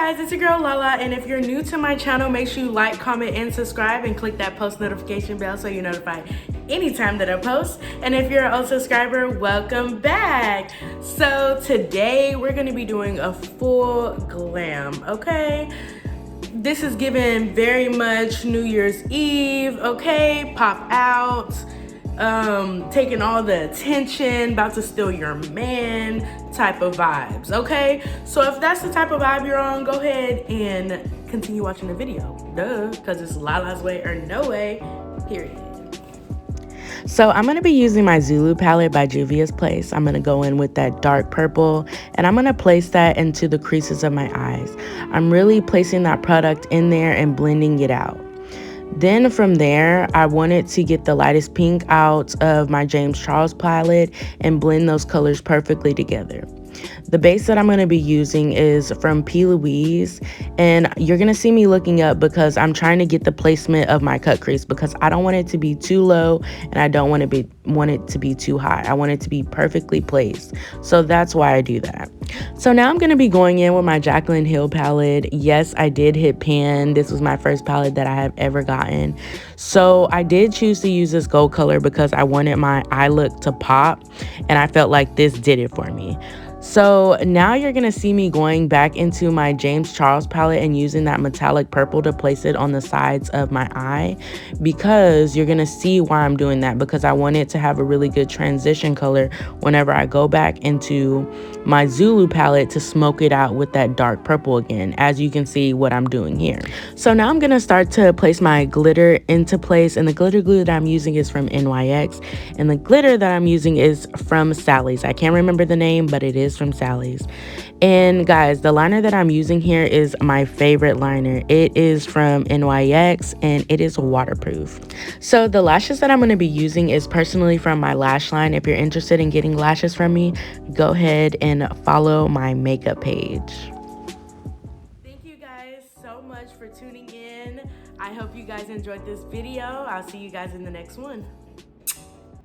guys, it's your girl Lala, and if you're new to my channel, make sure you like, comment, and subscribe, and click that post notification bell so you're notified anytime that I post. And if you're a subscriber, welcome back. So today we're gonna be doing a full glam, okay? This is giving very much New Year's Eve, okay? Pop out, taking all the attention, about to steal your man type of vibes, okay? So if that's the type of vibe you're on, go ahead and continue watching the video. Duh, because it's Lala's way or no way, period. So I'm going to be using my Zulu palette by Juvias Place. I'm going to go in with that dark purple and I'm going to place that into the creases of my eyes. I'm really placing that product in there and blending it out. Then from there, I wanted to get the lightest pink out of my James Charles palette and blend those colors perfectly together. The base that I'm going to be using is from P. Louise, and you're going to see me looking up because I'm trying to get the placement of my cut crease because I don't want it to be too low and I don't want it to be too high. I want it to be perfectly placed. So that's why I do that. So now I'm going to be going in with my Jaclyn Hill palette. Yes, I did hit pan. This was my first palette that I have ever gotten. So I did choose to use this gold color because I wanted my eye look to pop, and I felt like this did it for me. So now you're going to see me going back into my James Charles palette and using that metallic purple to place it on the sides of my eye, because you're going to see why I'm doing that, because I want it to have a really good transition color whenever I go back into my Zulu palette to smoke it out with that dark purple again, as you can see what I'm doing here. So now I'm going to start to place my glitter into place, and the glitter glue that I'm using is from NYX, and the glitter that I'm using is from Sally's. I can't remember the name, but it is from Sally's. And guys, the liner that I'm using here is my favorite liner. It is from NYX and it is waterproof. So the lashes that I'm going to be using is personally from my lash line. If you're interested in getting lashes from me, go ahead and follow my makeup page. Thank you guys so much for tuning in. I hope you guys enjoyed this video. I'll see you guys in the next one.